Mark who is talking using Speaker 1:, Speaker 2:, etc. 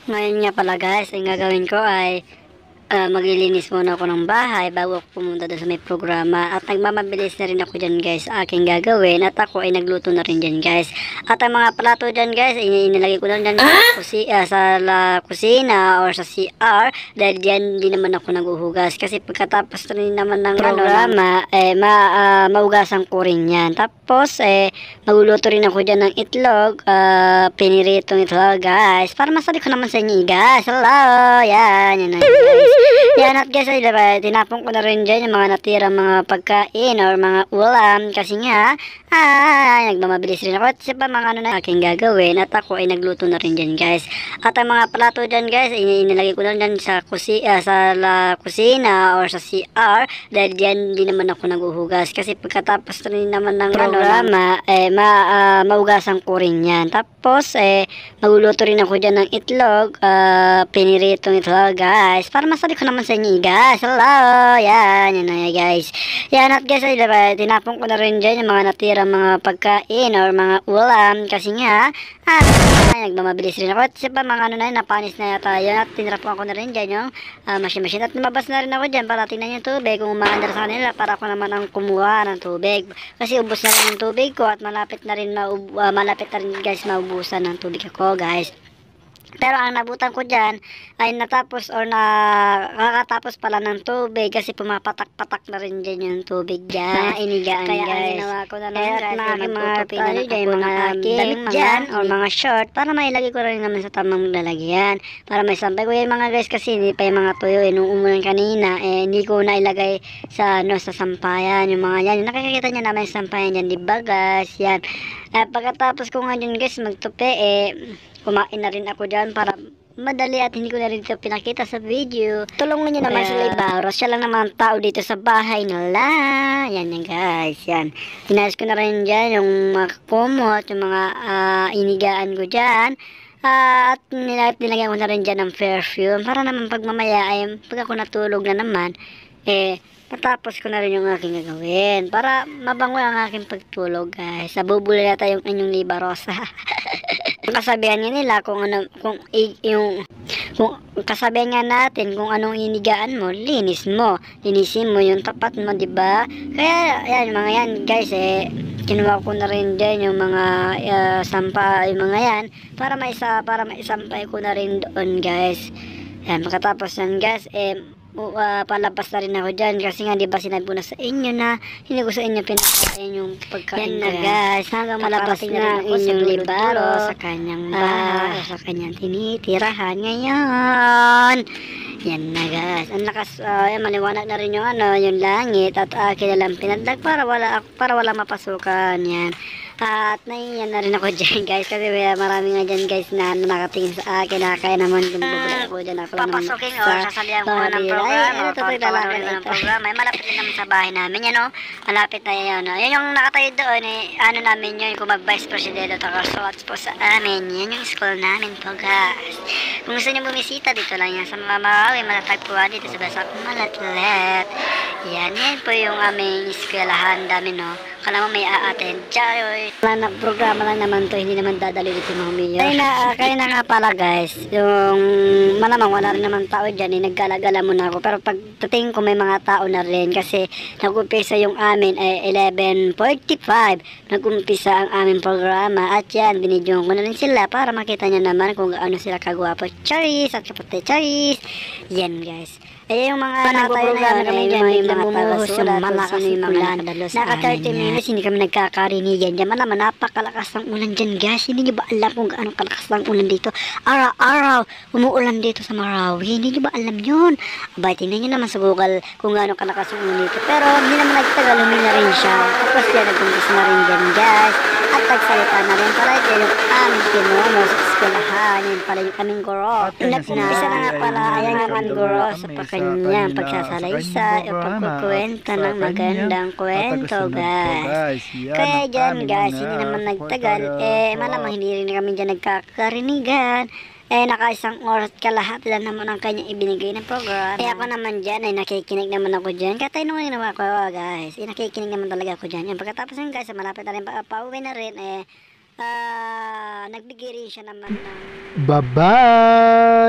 Speaker 1: Ngayon nga pala guys, ang gagawin ko ay maglilinis muna ako ng bahay bago ako pumunta doon sa may programa. At nagmamabilis na rin ako dyan guys sa aking gagawin. At ako ay nagluto na rin dyan guys. At ang mga plato dyan guys, inilagay ko lang dyan sa kusina or sa CR. Dahil dyan di naman ako naguhugas. Kasi pagkatapos rin naman ng programa, maugasan ko rin yan. Tapos, magluluto rin ako dyan ng itlog. Piniritong itlog guys. Para masabi ko naman sa inyo guys. Hello! Yan na guys. Yan at guys, ay tinapon ko na rin dyan yung mga natirang mga pagkain or mga ulam kasi nga nagmamabilis rin ako at siya pa mga ano na aking gagawin at ako ay nagluto na rin dyan guys. At ang mga plato dyan guys, inilagay ko lang dyan sa kusina or sa CR dahil dyan di naman ako naguhugas kasi pagkatapos rin naman ng programa, maugasan ko rin yan. Tapos, magluluto rin ako dyan ng itlog, piniritong itlog guys. Para masabi ko naman sa inyo guys. Hello! Yan na guys. Yan at guys, ay tinapon ko na rin dyan yung mga natirang mga pagkain or mga ulam kasi nga nagmamabilis rin ako at siya pa mga ano na yun, napanis na yata yun at tinapon ko na rin dyan yung machine at lumabas na rin ako dyan para tingnan yung tubig kung umaandar sa kanila para ako naman ang kumuha ng tubig kasi ubos na rin yung tubig ko at malapit na rin guys maubusan ng tubig ako guys. Pero ang nabutan ko dyan ay natapos or nakakatapos pala ng tubig kasi pumapatak-patak na rin dyan yung tubig dyan. Inigaan kaya guys. Kaya ang ginawa ko na lang guys na magtutupi na lang ako ng aking dyan or mga short para mailagay ko rin naman sa tamang lalagyan. Para may sampay ko yung mga guys kasi hindi pa yung mga tuyo. Nung umulan kanina hindi ko na ilagay sa sampayan yung mga yan. Nakikita nyo naman yung sampayan dyan, diba guys? Yan. Pagkatapos ko nga dyan guys magtupi kumain na rin ako dyan para madali at hindi ko na rin ito pinakita sa video. Tulungan nyo naman sila Ibarros. Siya lang naman tao dito sa bahay nila. Yan guys. Yan. Pinayos ko na rin dyan yung mga kumot, yung mga inigaan ko dyan. At nilagyan ko na rin dyan ng perfume para naman pag mamaya ay pag ako natulog na naman matapos ko na rin yung aking gagawin para mabango ang aking pagtulog guys. Nabubula yata yung inyong Libarosa. Kasabihan nga nila kung kasabihan nga natin kung anong inigaan mo, linisin mo yung tapat mo, diba? Kaya yan mga yan guys kinuha ko na rin din yung mga sampa, yung mga yan para maisampay ko na rin doon guys. Yan, pagkatapos yan guys palabas na rin ako dyan kasi nga diba sinabi ko na sa inyo na hindi ko sa inyo pinakain yung pagkain yan na guys hanggang malabas na inyong Libaro sa kanyang bahay sa kanyang tinitirahan ngayon. Yan na guys, ang lakas maliwanag na rin yung yung langit at kilalang pinadlag para wala mapasukan yan. At naiyan na rin ako dyan guys kasi marami nga dyan guys na nakatingin sa akin kaya naman bumubula ako dyan ako papasukin o sasalihan ko ng programa o programa malapit din naman sa bahay namin yan malapit na yan yan yung nakatayo doon namin yun kung mag-vice presidente o Carsoats po sa amin yan yung school namin po guys. Kung gusto nyo bumisita dito lang yan sa Mamawi matatagpuan dito sa Basak Malatlet. Yan po yung aming eskwelahan dami kala mo may a-attend charoy na programa lang naman to hindi naman dadali dito mga milyo kaya na nga pala guys yung malamang wala rin naman tao dyan naggala-gala muna ako pero pagdating ko may mga tao na rin kasi nag-umpisa yung amin ay 11:45 nag-umpisa ang aming programa at yan binidyoan ko na rin sila para makita nyo naman kung ano sila kagwapo charis at kaputi charis yan guys. Yung mga nagpo-programa kami dyan, may namumuhos yung malakas yung ulan. Naka 30 minutes, hindi kami nagkakarinigan dyan. Malaman, napakalakas ng ulan dyan, guys. Hindi nyo ba alam kung gaano kalakas ng ulan dito? Araw-araw, umuulan dito sa Marawi. Hindi nyo ba alam yun? Abay, tingnan nyo naman sa Google kung gaano kalakas yung ulan dito. Pero hindi naman nagtagal, humina rin siya. Tapos yan, nagkumpis na rin dyan, guys. At nagsalita na rin pala dyan yung aming pinuno sa eskwelahan. Yan pala yung kaming guro. Nagkumpisa na nga pala, ayan naman guro sa kanyang pagsasalaysay o pagkukwenta ng magandang kwento guys. Kaya dyan guys, hindi naman nagtagal malamang hindi rin kami dyan nagkakarinigan naka-isang oras kalahati lang naman ang kanyang ibinigay na program. Ako naman dyan nakikinig naman ako dyan. Kaya tayo nung ginawa ko guys nakikinig naman talaga ako dyan. Pagkatapos yun guys malapit na rin pauwi na rin nagbigay rin siya naman ng
Speaker 2: Bye-bye!